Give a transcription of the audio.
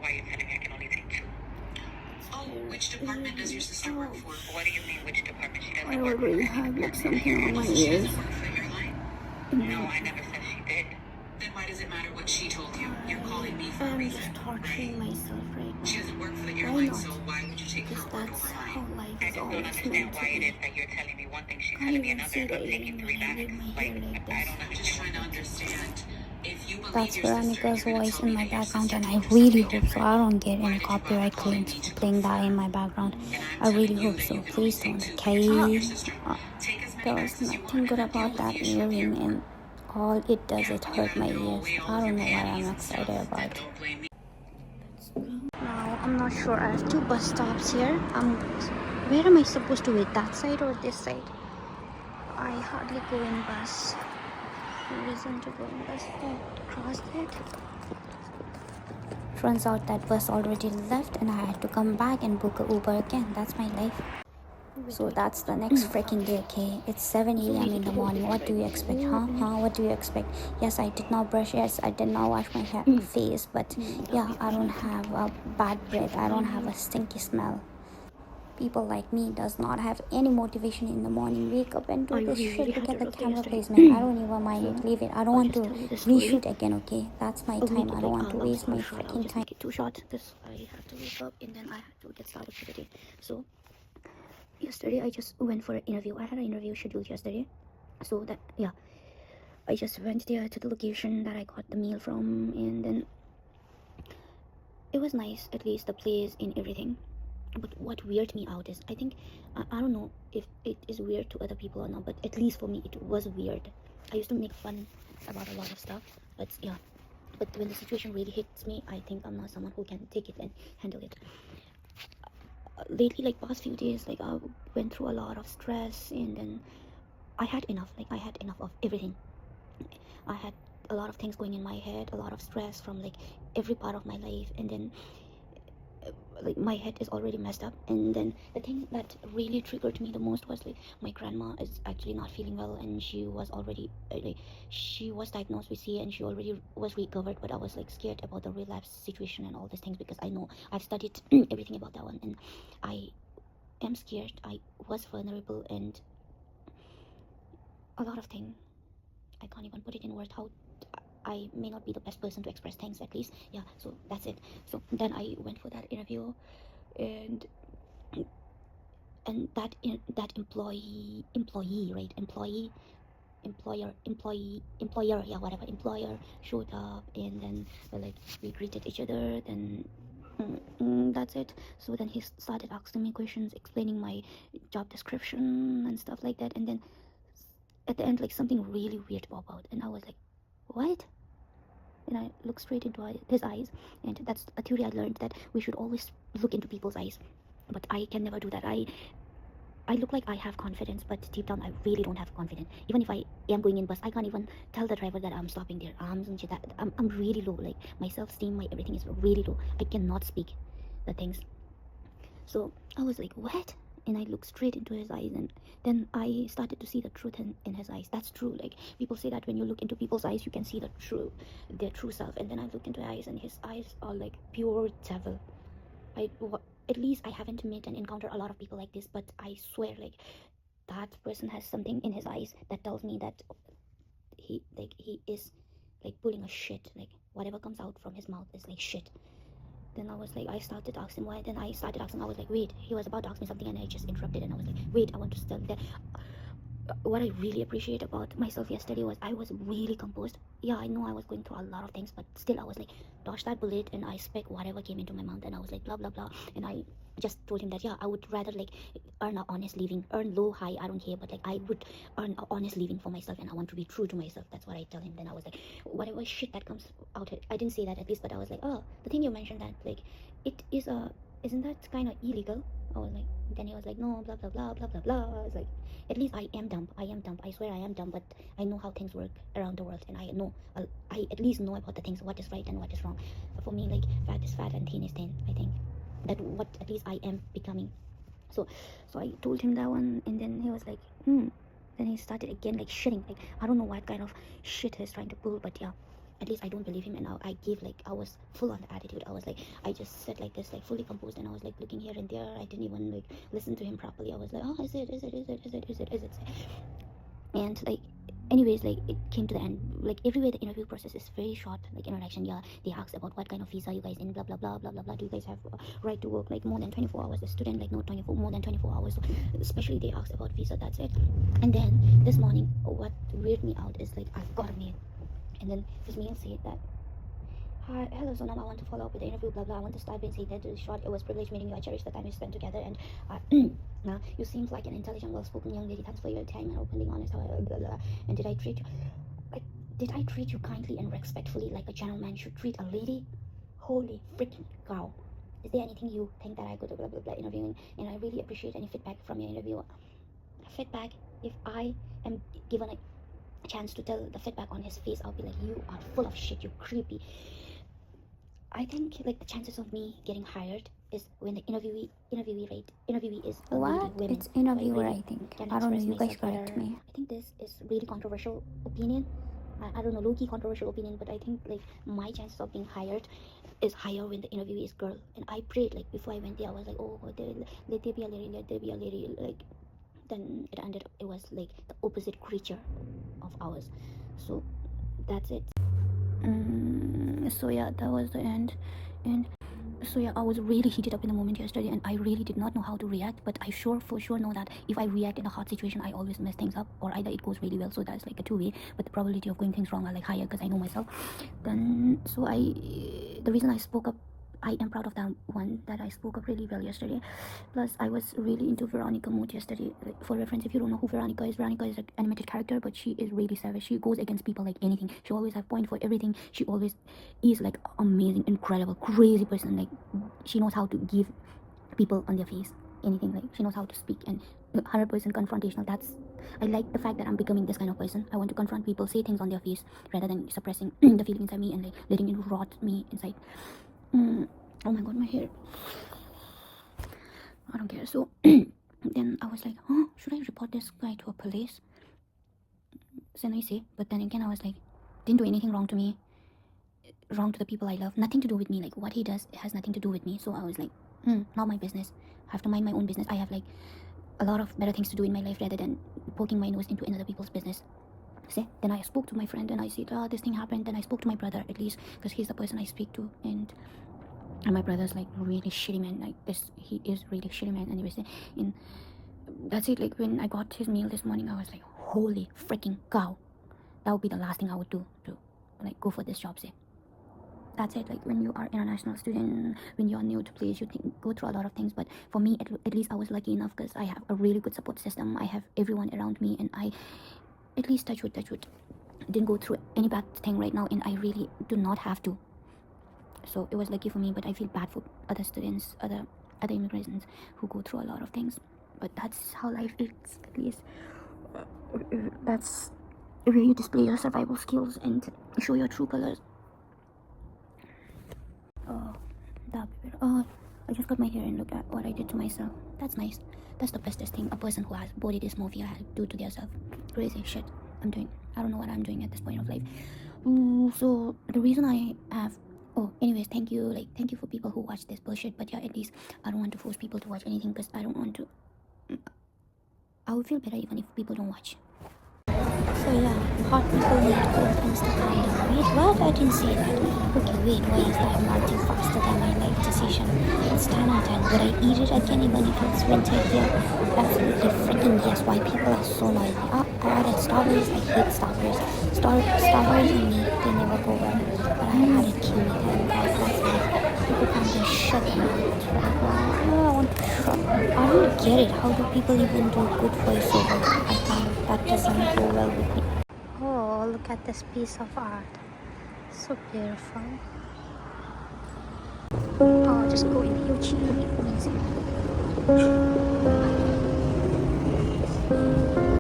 why you're telling me I can only take 2. Oh, which department does your sister work for? What do you mean, which department? She doesn't work for already have like something on my ears. She doesn't work for your line? No, I never said she did. Then why does it matter what she told you? You're calling me for a reason, I'm just torturing myself right now. She doesn't work for the Why airline, not? so why would you take her Because word that's over how mine? life I is just don't always understand meant to why it be. is that you're telling me one thing, she's Can't telling me even another, see and the I'm taking alien 3 when I back. leave my Like, hair like I this. don't understand. I'm just trying to understand. If you believe That's your sister, Veronica's you're gonna voice tell me in my that your background, sister and I told you really something hope so. different. I don't get Why any did you bother copyright calling claims me for to playing that in confirm? my background. And I I'm really telling you hope that so. you can Please only don't. take 2, but you love your sister. Uh, Take as many there backs was as you nothing want good and then deal about with that the issue at the earring, and airport. all it does Yeah, is when you hurt gotta my throw ears. away all I of your don't know what panties I'm and stuff, excited then about. don't blame me. Now, I'm not sure. I have 2 bus stops here. Where am I supposed to wait? That side or this side? I hardly go in bus. No reason to go in bus. Cross it. Turns out that bus already left and I had to come back and book a Uber again. That's my life. So that's the next freaking day, okay? It's 7 a.m. in the morning. What do you expect, huh? What do you expect? Yes, I did not brush. Yes, I did not wash my face. But yeah, I don't have a bad breath. I don't have a stinky smell. People like me does not have any motivation in the morning. Wake up and do this shit. Look at the camera placement. I don't even mind it. Leave it. I don't want to reshoot again, okay? That's my time. I don't want to waste my freaking time. Too short. This I have to wake up and then I have to get started for the day. So yesterday I just went for an interview. I had an interview scheduled yesterday. So that yeah, I just went there to the location that I got the meal from, and then it was nice, at least the place and everything. But what weirded me out is, I think, I don't know if it is weird to other people or not, but at least for me it was weird. I used to make fun about a lot of stuff, but yeah, but when the situation really hits me, I think I'm not someone who can take it and handle it. Lately, like past few days, like I went through a lot of stress, and then I had enough of everything. I had a lot of things going in my head, a lot of stress from like every part of my life, and then like my head is already messed up. And then the thing that really triggered me the most was like my grandma is actually not feeling well, and she was already like she was diagnosed with CA and she already was recovered, but I was like scared about the relapse situation and all these things because I know I've studied everything about that one, and I am scared. I was vulnerable, and a lot of things I can't even put it in words how I may not be the best person to express things, at least. Yeah, so that's it. So then I went for that interview, and that employee, right, employer, yeah, whatever, employer showed up, and then like we greeted each other, then that's it. So then he started asking me questions, explaining my job description and stuff like that, and then at the end like something really weird popped out, and I was like, what? And I looked straight into his eyes, and that's a theory I learned, that we should always look into people's eyes, but I can never do that. I look like I have confidence, but deep down I really don't have confidence. Even if I am going in bus, I can't even tell the driver that I'm stopping there. I'm really low. Like my self-esteem, my everything is really low. I cannot speak the things. So I was like, what? And I looked straight into his eyes, and then I started to see the truth in his eyes. That's true. Like people say that when you look into people's eyes, you can see their true self. And then I looked into his eyes, and his eyes are like pure devil. At least I haven't met and encountered a lot of people like this, but I swear, like that person has something in his eyes that tells me that he is like pulling a shit. Like whatever comes out from his mouth is like shit. Then I was like, I started asking why. Then I started asking. I was like, wait. He was about to ask me something, and I just interrupted. And I was like, wait. I want to tell that. What I really appreciate about myself yesterday was I was really composed. Yeah, I know I was going through a lot of things, but still I was like, dodge that bullet, and I spec whatever came into my mouth, and I was like, blah blah blah, and I just told him that yeah, I would rather like earn an honest living, earn low, high, I don't care, but like I would earn an honest living for myself, and I want to be true to myself. That's what I tell him. Then I was like, whatever shit that comes out, I didn't say that at least, but I was like, oh, the thing you mentioned that like it is isn't that kind of illegal? I was like, then he was like, no, blah blah blah blah blah blah. I was like, at least I am dumb. I swear I am dumb, but I know how things work around the world, and I know I at least know about the things, what is right and what is wrong. For me, like fat is fat and thin is thin. I think that what at least I am becoming. So I told him that one, and then he was like, Then he started again like shitting. Like I don't know what kind of shit he's trying to pull, but yeah. at least I don't believe him. And I gave like, I was full on the attitude. I was like, I just said like this, like fully composed, and I was like looking here and there. I didn't even like listen to him properly. I was like, oh, is it, and like, anyways, like it came to the end. Like everywhere the interview process is very short, like introduction. Yeah, they ask about what kind of visa you guys in, blah blah blah blah blah blah. Do you guys have right to work like more than 24 hours? The student like no 24 more than 24 hours. Especially they ask about visa. That's it. And then this morning, what weirded me out is like I've got a mail, and then this mail said that, hi, hello Sonam, I want to follow up with the interview, blah blah. I want to start by saying that it is short. It was a privilege meeting you. I cherish the time we spent together, and now you seem like an intelligent, well-spoken young lady. Thanks for your time and openly honest. Blah, blah, blah. And did I treat you kindly and respectfully like a gentleman should treat a lady? Holy freaking cow! Is there anything you think that I could blah blah blah interviewing? And I really appreciate any feedback from your interviewer. Feedback. If I am given a chance to tell the feedback on his face, I'll be like, you are full of shit. You creepy. I think like the chances of me getting hired is when the interviewee is What? women. It's interviewer, really I think. can I don't know, express you guys myself correct better. me. I think this is really controversial opinion. I don't know, low-key controversial opinion, but I think like my chances of being hired is higher when the interviewee is girl. And I prayed like before I went there, I was like, oh, let there be a lady, let there be a lady. Like then it ended up, it was like the opposite creature of ours. So that's it. So yeah, that was the end. And so yeah, I was really heated up in the moment yesterday, and I really did not know how to react. But I for sure know that if I react in a hot situation, I always mess things up, or either it goes really well, so that's like a two-way, but the probability of going things wrong are like higher because I know myself. Then so the reason I spoke up, I am proud of that one, that I spoke up really well yesterday. Plus I was really into Veronica mode yesterday. Like, for reference, if you don't know who Veronica is an animated character, but she is really savage. She goes against people like anything. She always have point for everything. She always is like amazing, incredible, crazy person. Like she knows how to give people on their face anything. Like she knows how to speak, and 100% confrontational. I like the fact that I'm becoming this kind of person. I want to confront people, say things on their face rather than suppressing the feeling inside me and like letting it rot me inside. Oh my god, my hair. I don't care. So then I was like, should I report this guy to a police? So I say, but then again I was like, didn't do anything wrong to me, wrong to the people I love, nothing to do with me. Like what he does has nothing to do with me. So I was like, not my business. I have to mind my own business. I have like a lot of better things to do in my life rather than poking my nose into another people's business. See, then I spoke to my friend and I said, this thing happened. Then I spoke to my brother, at least, because he's the person I speak to, and my brother's like really shitty man. Like this, he is really shitty man. Anyways, and that's it. Like when I got his mail this morning, I was like, holy freaking cow, that would be the last thing I would do to like go for this job. Say, that's it. Like when you are international student, when you're new to place, you go through a lot of things. But for me, at least I was lucky enough because I have a really good support system. I have everyone around me, and I, at least touch wood, didn't go through any bad thing right now, and I really do not have to. So it was lucky for me, but I feel bad for other students, other immigrants who go through a lot of things. But that's how life is. At least that's where you display your survival skills and show your true colors. Oh, that'd be better. Oh, I just cut my hair and look at what I did to myself. That's nice. That's the bestest thing a person who has body dysmorphia do to themselves. Crazy shit I'm doing. I don't know what I'm doing at this point of life. So the reason I have, anyways, thank you for people who watch this bullshit. But yeah, at least I don't want to force people to watch anything because I don't want to. I would feel better even if people don't watch. So yeah, hot people need cold Instagram. Wait, what? I didn't say that. Okay, wait, why is that melting faster than my life decision? It's 10 on 10. Would I eat it again even if it's winter here? Absolutely freaking yes. Why people are so noisy. I added strawberries. I hate strawberries. Strawberries and meat, they never go well. But I added kiwi and God bless me. People can't just shut them out. I want to shut. I don't get it. How do people even do good voiceover? I can't. That doesn't go well with me. Oh, look at this piece of art. So beautiful. Oh, just go in the Music.